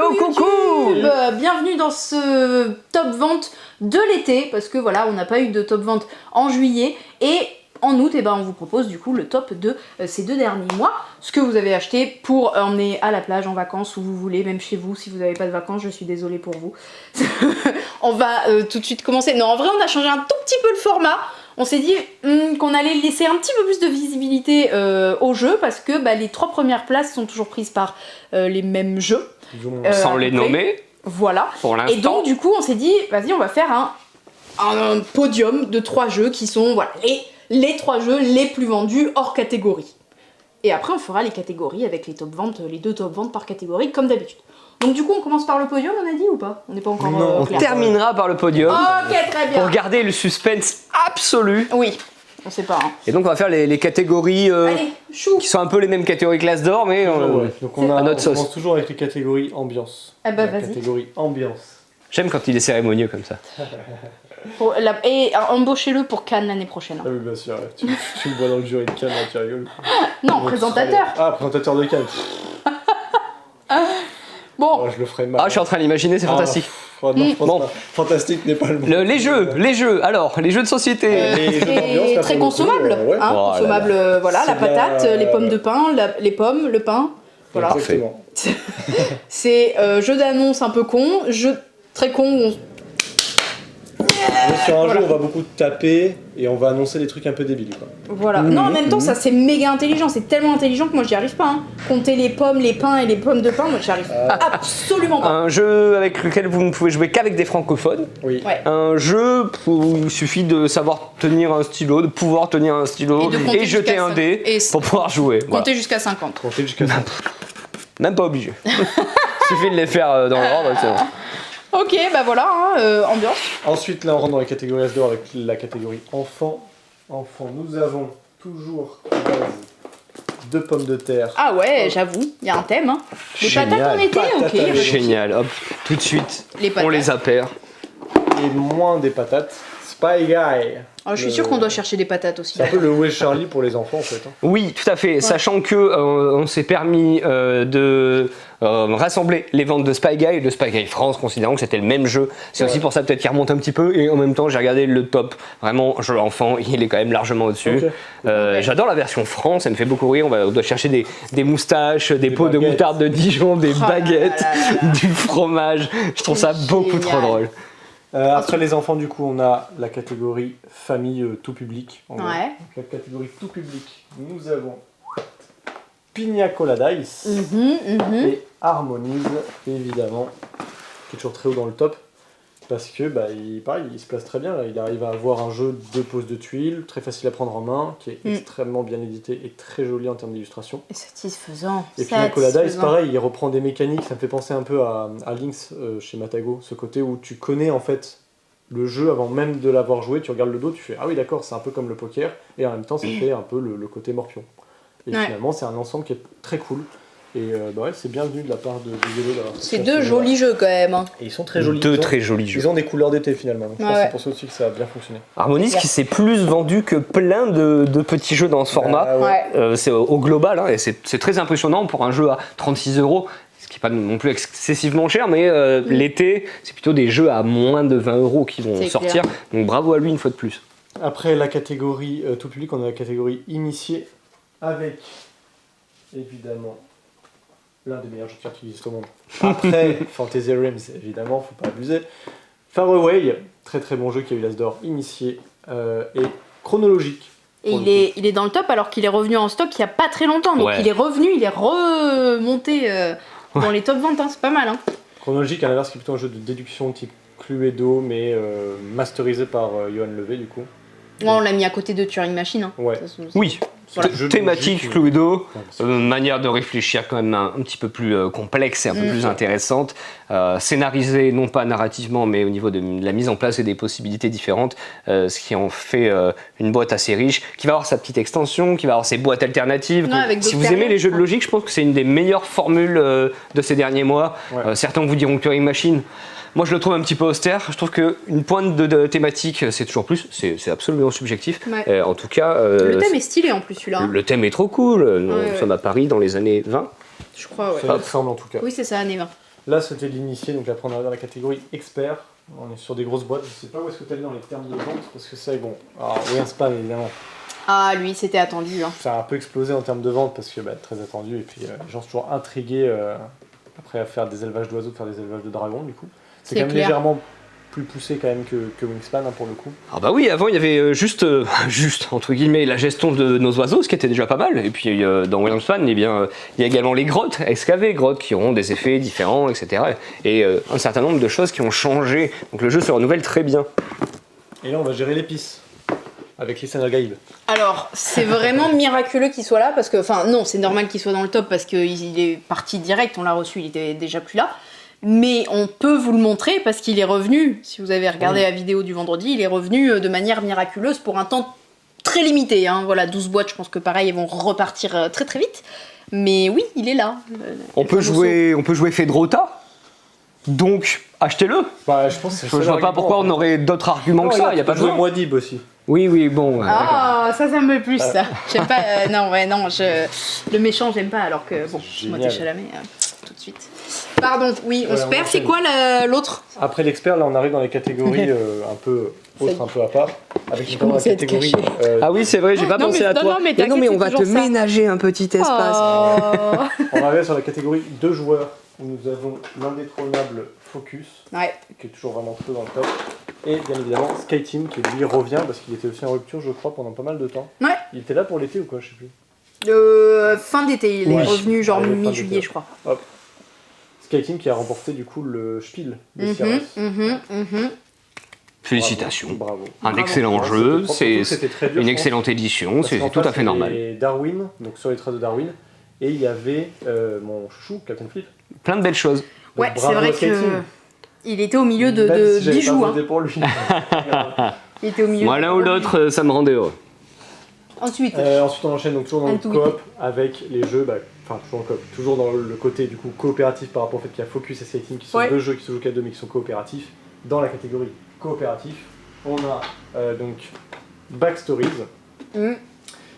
coucou YouTube. Bienvenue dans ce top vente de l'été, parce que voilà, on n'a pas eu de top vente en juillet, et en août, on vous propose du coup le top de ces 2 derniers mois, ce que vous avez acheté pour emmener à la plage, en vacances, où vous voulez, même chez vous, si vous n'avez pas de vacances, je suis désolée pour vous. On va tout de suite commencer. Non, en vrai, on a changé un tout petit peu le format. On s'est dit qu'on allait laisser un petit peu plus de visibilité au jeu, parce que les 3 premières places sont toujours prises par les mêmes jeux. Sans les nommer. Voilà. Pour l'instant. Et donc du coup on s'est dit, vas-y, on va faire un podium de 3 jeux qui sont voilà, les 3 jeux les plus vendus hors catégorie. Et après on fera les catégories avec les top ventes, les 2 top ventes par catégorie comme d'habitude. Donc du coup on commence par le podium, on a dit ou pas? On n'est pas encore on clair. terminera par le podium. Ok, très bien. Pour garder le suspense absolu. Oui, on sait pas. Et donc on va faire les catégories Allez, chou. qui sont un peu les mêmes catégories que l'As d'or, mais Donc on à notre sauce. commence toujours avec les catégories ambiance. Ah bah La vas-y. catégorie ambiance. J'aime quand il est cérémonieux comme ça. Et embauchez-le pour Cannes l'année prochaine. Ah oui, bien sûr, tu me vois dans le jury de Cannes, là, tu rigoles. Non, présentateur. Ah, présentateur de Cannes. Bon, Oh, je le ferai mal. Ah, je suis en train d'imaginer, c'est fantastique. Non, je pense Bon. pas. Fantastique n'est pas le mot. Les jeux, alors, les jeux de société. Les jeux d'ambiance, et là, très pour le coup, consommable. ouais. Hein, Oh là consommable, voilà, C'est la patate, de la- les pommes de pain, les pommes, le pain. Voilà. Exactement. C'est jeu d'annonce un peu con, jeu très con. Où Mais sur un Voilà. jeu, on va beaucoup taper et on va annoncer des trucs un peu débiles, quoi. Voilà. Non, en même temps, ça c'est méga intelligent. C'est tellement intelligent que moi j'y arrive pas. Hein. Compter les pommes, les pains et les pommes de pain, moi j'y arrive absolument pas. Un jeu avec lequel vous ne pouvez jouer qu'avec des francophones. Oui. Ouais. Un jeu où il suffit de savoir tenir un stylo, de pouvoir tenir un stylo Et de compter et jeter jusqu'à un cinq. dé Et pour pouvoir jouer. Voilà. Compter jusqu'à 50. Comptez jusqu'à ça. Même pas obligé. Il suffit de les faire dans l'ordre, c'est bon. Ok, bah voilà, hein, ambiance. Ensuite, là, on rentre dans les catégories As d'or avec la catégorie enfant. Enfant, nous avons toujours à base 2 pommes de terre. Ah ouais, j'avoue, il y a un thème. Hein. Les Génial. patates en été, Patates ok. à l'été. Génial, hop, tout de suite, Les patates. on les appaire. Et moins des patates. Spy Guy. Oh, je suis sûre qu'on doit chercher des patates aussi. C'est un peu le Où est Charlie pour les enfants, en fait. Hein. Oui, tout à fait, sachant que on s'est permis de rassembler les ventes de Spy Guy et de Spy Guy France, considérant que c'était le même jeu. C'est aussi pour ça peut-être qu'il remonte un petit peu, et en même temps j'ai regardé le top, vraiment, jeu enfant, il est quand même largement au-dessus. Ok. J'adore la version France, elle me fait beaucoup rire, on doit chercher des moustaches, des pots de baguettes. moutarde de Dijon, des Oh là baguettes, là là là. du fromage, je trouve ça beaucoup trop Génial. drôle. Après les enfants, du coup, on a la catégorie famille tout public. en gros. Ouais. Donc, la catégorie tout public, nous avons Pina Colada Ice et Harmonise, évidemment, qui est toujours très haut dans le top. Parce que, pareil, il se place très bien. Là. Il arrive à avoir un jeu de pose de tuiles, très facile à prendre en main, qui est extrêmement bien édité et très joli en termes d'illustration. Et satisfaisant. Et Pina Colada Ice, pareil, il reprend des mécaniques, ça me fait penser un peu à Lynx chez Matago, ce côté où tu connais en fait le jeu avant même de l'avoir joué, tu regardes le dos, tu fais ah oui d'accord, c'est un peu comme le poker, et en même temps ça fait un peu le côté morpion. Et Ouais. finalement c'est un ensemble qui est très cool. Et ouais, c'est bienvenu de la part de Yellow d'avoir C'est sorti 2 ce jolis jeux quand même. Hein. Et ils sont très jolis. Deux Ils ont- très jolis jeux. Ils ont des couleurs d'été finalement, donc je pense que Ouais. c'est pour ça aussi que ça a bien fonctionné. Harmonise qui s'est plus vendu que plein de petits jeux dans ce format. Ah ouais. Ouais. C'est au global, hein, et c'est très impressionnant pour un jeu à 36 €, ce qui n'est pas non plus excessivement cher, mais l'été, c'est plutôt des jeux à moins de 20 € qui vont C'est sortir. clair. Donc bravo à lui une fois de plus. Après la catégorie tout public, on a la catégorie initié avec évidemment l'un des meilleurs jeux de cartes qui existent au monde. Après Fantasy Realms, évidemment, faut pas abuser. Faraway, très très bon jeu qui a eu l'As d'or, initié et chronologique. Et Pour il est dans le top alors qu'il est revenu en stock il y a pas très longtemps. Donc Ouais. il est revenu, il est remonté dans les top ventes. Hein. C'est pas mal. Hein. Chronologique, à l'inverse, qui est plutôt un jeu de déduction type Cluedo, mais masterisé par Johan Levé du coup. Ouais, on l'a mis à côté de Turing Machine. Hein. Ouais. Ça, c'est- Oui, C'est un jeu de thématique logique, Cluedo, Ouais, c'est- manière de réfléchir quand même un petit peu plus complexe et un peu plus intéressante, scénarisée non pas narrativement mais au niveau de la mise en place et des possibilités différentes, ce qui en fait une boîte assez riche, qui va avoir sa petite extension, qui va avoir ses boîtes alternatives. Ouais, avec Si d'autres vous aimez périodes, les jeux de quoi. logique, je pense que c'est une des meilleures formules de ces derniers mois. Ouais. Certains vous diront que Turing Machine. Moi, je le trouve un petit peu austère. Je trouve qu'une pointe de thématique, c'est toujours plus. C'est absolument subjectif. Ouais. En tout cas, Le thème est stylé en plus celui-là. le thème est trop cool. Nous Ouais, sommes à Paris dans les années 20. Je crois, ouais. Ça me semble en tout cas. Oui, c'est ça, année 20. Là, c'était l'initié, donc après on est dans la catégorie expert. On est sur des grosses boîtes. Je sais pas où est-ce que tu allais dans les termes de vente, parce que ça, bon. Alors, Wingspan, évidemment. Ah, lui, c'était attendu. Hein. Ça a un peu explosé en termes de vente, parce que très attendu. Et puis, les gens sont toujours intrigués après à faire des élevages d'oiseaux, de faire des élevages de dragons, du coup. C'est quand même clair. légèrement plus poussé quand même que Wingspan, hein, pour le coup. Ah bah oui, avant il y avait juste entre guillemets la gestion de nos oiseaux, ce qui était déjà pas mal. Et puis dans Wingspan, il y a également les grottes, excavées grottes, qui auront des effets différents, etc. Et un certain nombre de choses qui ont changé. Donc le jeu se renouvelle très bien. Et là, on va gérer l'épice avec Listener Guide. Alors, c'est vraiment miraculeux qu'il soit là, parce que, enfin, non, c'est normal qu'il soit dans le top, parce qu'il est parti direct, on l'a reçu, il était déjà plus là. Mais on peut vous le montrer, parce qu'il est revenu, si vous avez regardé la vidéo du vendredi, il est revenu de manière miraculeuse pour un temps très limité. Hein. Voilà, 12 boîtes, je pense que pareil, ils vont repartir très très vite. Mais oui, il est là. On peut jouer Fedrota, donc achetez-le. Bah, je pense que Je vois pas pourquoi on aurait d'autres arguments que ça, il n'y a pas de jouer Muad'Dib aussi. Oui, bon. Ah, ça me plaît plus, ça. J'aime pas. Le méchant, j'aime pas, alors que, bon, moi, t'es Chalamet, tout de suite. Pardon, oui, on se perd. C'est quoi l'autre? Après l'expert, là, on arrive dans les catégories un peu autres, un peu à part. Avec notamment la catégorie. Ah oui, c'est vrai, j'ai pas pensé à toi. Non, mais on va te ménager un petit espace. Oh. On arrive sur la catégorie 2 joueurs, où nous avons l'indétrônable Focus, Ouais. qui est toujours vraiment plutôt dans le top. Et bien évidemment Sky Team, qui lui revient, parce qu'il était aussi en rupture, je crois, pendant pas mal de temps. Ouais. Il était là pour l'été ou quoi, je sais plus. Fin d'été, il est revenu genre mi-juillet, je crois. Hop. Sky Team qui a remporté du coup le Spiel de Sierras. Félicitations. Bravo. Un excellent Ouais, jeu, c'était c'est très dur, une je pense. excellente édition, Parce c'est qu'en tout à face, fait il y normal. avait Darwin, donc sur les traces de Darwin, et il y avait mon chouchou, Captain Flip. Plein de belles choses. Donc, Ouais, c'est bravo vrai à Sky que Team. il était au milieu Même de si j'avais bijoux. pas Hein. voté pour lui. Il était au milieu. Moi, l'un ou l'autre, ça me rendait heureux. Ensuite, Ensuite on enchaîne donc toujours dans Un le tweet. coop avec les jeux, enfin toujours en coop, toujours dans le côté du coup coopératif par rapport au fait qu'il y a Focus et Sky Team qui sont deux jeux qui se jouent qu'à deux mais qui sont coopératifs. Dans la catégorie coopératif, on a donc Backstories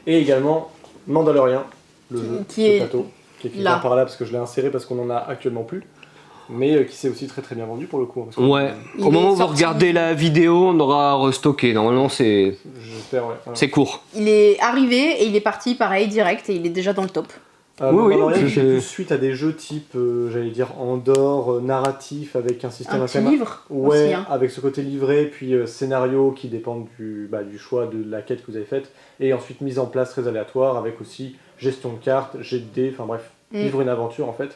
et également Mandalorian, le jeu qui est de plateau, qui est là. par là parce que je l'ai inséré parce qu'on en a actuellement plus, mais qui s'est aussi très très bien vendu pour le coup. Parce que, Ouais, Il au moment est où vous sorti- regardez la vidéo, on aura restocké. Normalement, c'est J'espère, ouais. court. il est arrivé et il est parti pareil direct et il est déjà dans le top. Oui, Mandalorian oui, qui fait plus suite à des jeux type, j'allais dire Andorre, narratif avec un système Un assez petit livre Ouais, aussi. Hein. avec ce côté livré, puis scénario qui dépend du choix de la quête que vous avez faite, et ensuite mise en place très aléatoire, avec aussi gestion de cartes, jet de dés, enfin bref, vivre une aventure en fait.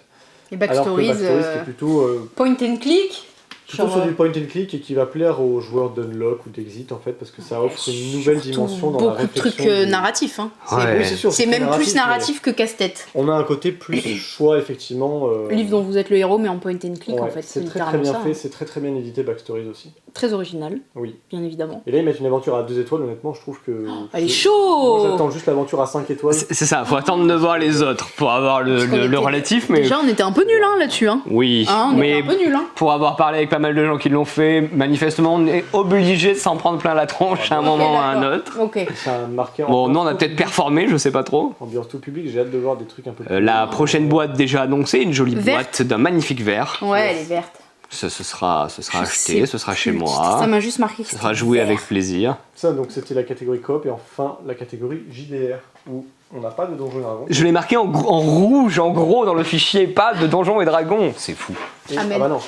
Et Alors que Backstories, Backstories qui est plutôt point and click. sur du point and click et qui va plaire aux joueurs d'Unlock ou d'Exit en fait, parce que ça offre une nouvelle dimension dans la beaucoup de réflexion. trucs narratifs. Hein. Ouais. Oui, c'est sûr, C'est même plus mais narratif que casse-tête. On a un côté plus choix effectivement. Livre dont vous êtes le héros, mais en point and click en ouais, fait. c'est très littéralement bien ça, fait, hein. c'est très bien édité Backstories aussi. Très original, Oui. bien évidemment. Et là ils mettent une aventure à 2 étoiles, honnêtement je trouve que... Elle est Moi chaud. j'attends juste l'aventure à 5 étoiles. C'est ça, faut attendre de voir les autres pour avoir Parce qu'on le était- relatif, mais Déjà, on était un peu nuls hein, là-dessus. Hein. oui, Hein, on mais était un peu nuls. Hein. pour avoir parlé avec pas mal de gens qui l'ont fait, manifestement, on est obligé de s'en prendre plein la tronche à un moment ou à un d'accord. autre. Ok. C'est un marqué en Bon, nous on a peut-être performé, je sais pas trop. ambiance tout public, j'ai hâte de voir des trucs un peu plus... La prochaine boîte déjà annoncée, une jolie Verte. boîte d'un magnifique verre. Ouais, elle est verte. Ce sera Je acheté, sais ce sera plus. chez moi. Ça m'a juste marqué que Ce sera c'était joué vert. avec plaisir. Ça donc c'était la catégorie coop et enfin la catégorie JDR où on n'a pas de Donjons et Dragons. Je l'ai marqué en rouge, en gros, dans le fichier, pas de Donjons et Dragons. C'est fou. Et- Amen. ah bah non,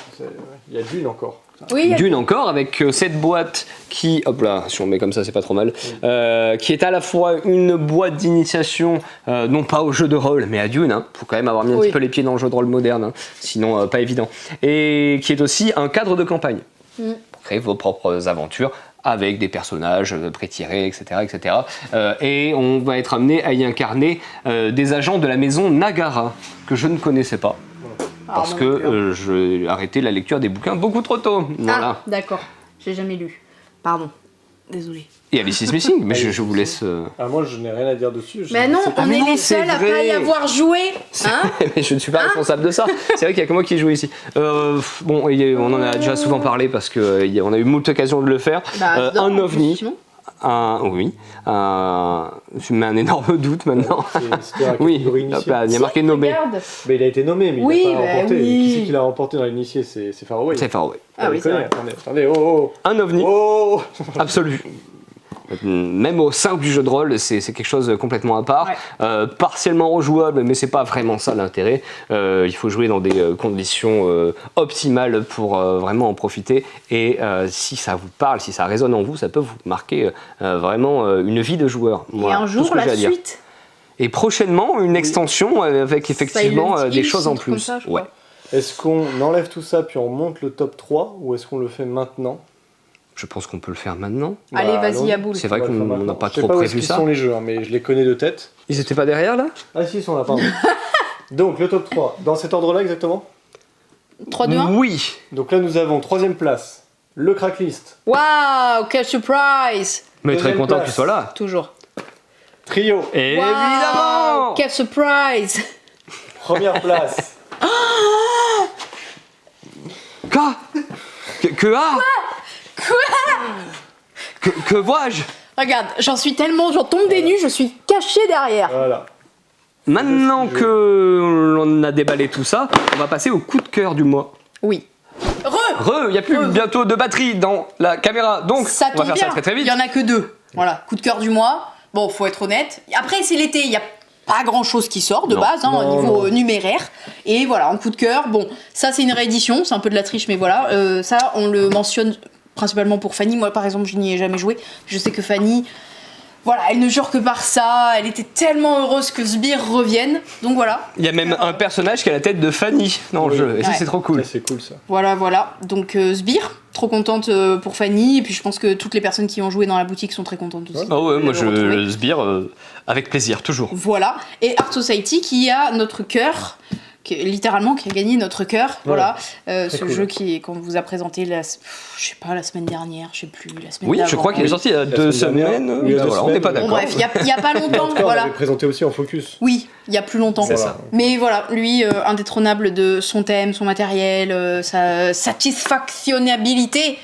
il y a Dune encore. Oui, il y a- Dune encore, avec cette boîte qui, hop là, si on met comme ça, c'est pas trop mal, qui est à la fois une boîte d'initiation, non pas au jeu de rôle, mais à Dune. Faut quand même avoir mis un Oui. petit peu les pieds dans le jeu de rôle moderne, hein, sinon pas évident. Et qui est aussi un cadre de campagne. Pour créer vos propres aventures avec des personnages pré-tirés, etc. etc. Et on va être amené à y incarner des agents de la maison Nagara, que je ne connaissais pas. Ah, Parce non, que non plus, hein. j'ai arrêté la lecture des bouquins beaucoup trop tôt. Voilà. Ah, d'accord. J'ai jamais lu. Pardon. Désolée. Et Alice is Missing, mais je vous laisse. Ah moi je n'ai rien à dire dessus. Mais non, c'est- on mais est non, les c'est seuls à vrai. pas y avoir joué. Hein. Mais je ne suis pas responsable de ça. C'est vrai qu'il y a que moi qui joue ici. Bon, on en a déjà souvent parlé parce qu'on a eu moult occasions de le faire. Bah, non, un ovni. non. Oui. Tu me mets un énorme doute maintenant. C'était la Oui, catégorie hop initiée. là, il y a marqué nommé. Regarde. Mais il a été nommé, mais Oui, il n'a pas bah remporté. oui. Qui c'est qui l'a remporté dans l'initié? C'est Faraway. C'est Far Away. Ah oui, c'est vrai. Attendez, oh Un ovni oh absolu. Même au sein du jeu de rôle, c'est quelque chose complètement à part. Partiellement rejouable, mais c'est pas vraiment ça l'intérêt. Il faut jouer dans des conditions optimales pour vraiment en profiter. Et si ça vous parle, si ça résonne en vous, ça peut vous marquer vraiment une vie de joueur. Et Voilà, un tout jour, ce que j'ai la à dire. suite. Et prochainement, une extension avec effectivement Silent des Hill, choses en un truc comme plus. ça, je Ouais. crois. Est-ce qu'on enlève tout ça puis on monte le top 3 ou est-ce qu'on le fait maintenant? Je pense qu'on peut le faire maintenant. Allez, vas-y, allons-y. à boule. C'est vrai On va le faire qu'on maintenant. n'a pas Je sais trop pas où prévu est-ce qu'ils ça. sont les jeux, hein, mais je les connais de tête. Ils étaient pas derrière là? Ah si, ils sont là, pardon. Donc le top 3, dans cet ordre-là exactement. 3, 2, 1. Oui. Donc là nous avons 3ème place, le Cracklist. Waouh, quel surprise. Mais très Deuxième content place. que tu sois là. Toujours. Trio, Évidemment. Waouh, quel surprise. première place. Quoi? Que vois-je? Regarde, j'en tombe des nues, je suis cachée derrière. Voilà. Maintenant Deux que l'on a déballé tout ça, on va passer au coup de cœur du mois. Oui. Il n'y a plus bientôt de batterie dans la caméra, donc Ça on va tombe faire bien. ça très très Il vite. y en a que 2. Voilà, coup de cœur du mois. Bon, faut être honnête. Après, c'est l'été, il y a pas grand chose qui sort de Non. base Non, au niveau non. numéraire. Et voilà, en coup de cœur, bon, ça c'est une réédition, c'est un peu de la triche, mais voilà, ça on le mentionne principalement pour Fanny. Moi par exemple, je n'y ai jamais joué. Je sais que Fanny, voilà, elle ne jure que par ça. Elle était tellement heureuse que Sbire revienne. Donc voilà. Il y a même un personnage qui a la tête de Fanny dans le Oui. jeu, et ça Ouais. c'est trop cool. Ça, c'est cool ça. Voilà. Donc Sbire, trop contente pour Fanny. Et puis je pense que toutes les personnes qui ont joué dans la boutique sont très contentes aussi. Oh ouais, moi de le retrouver. je sbire avec plaisir, toujours. Voilà. Et Art Society qui a notre cœur, littéralement qui a gagné notre cœur. Voilà. Ce cool. jeu qu'on vous a présenté je sais pas, la semaine dernière, je sais plus, la semaine Oui, je d'avant. crois qu'il est sorti il y a 2 semaine dernière. semaines. Oui, il y a Ben 2 voilà, on n'est pas semaines. Bon d'accord. bref, il y a pas En longtemps, tout cas, on voilà. l'avait présenté aussi en focus. Oui, il y a plus longtemps. C'est ça. Mais voilà, lui, indétrônable de son thème, son matériel, sa satisfactionnabilité.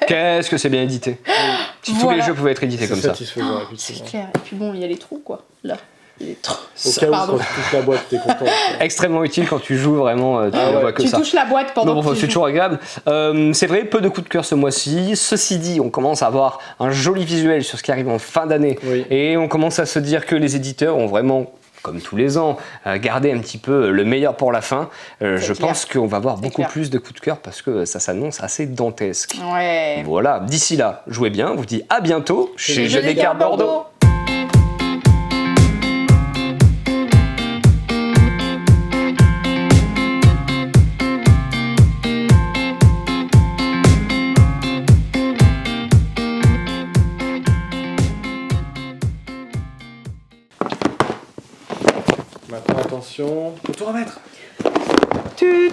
Qu'est-ce que c'est bien édité. Si tous Voilà. les jeux pouvaient être édités comme C'est ça. satisfaisant, C'est effectivement. clair. Et puis bon, il y a les trous, quoi. Là, il y a les trous. Au cas où, Pardon. quand tu touches la boîte, t'es content. Extrêmement utile quand tu joues vraiment, tu Ah ne ouais. vois que Tu ça. touches la boîte pendant Non, bon, que c'est tu joues. toujours agréable. C'est vrai, peu de coups de cœur ce mois-ci. Ceci dit, on commence à avoir un joli visuel sur ce qui arrive en fin d'année. Oui. Et on commence à se dire que les éditeurs ont vraiment, comme tous les ans, gardé un petit peu le meilleur pour la fin. Je clair. pense qu'on va avoir beaucoup clair. plus de coups de cœur parce que ça s'annonce assez dantesque. Ouais. Voilà, d'ici là, jouez bien. On vous dit à bientôt chez Jeux Jeux des cartes Bordeaux. Maintenant, attention. Faut tout remettre. Tu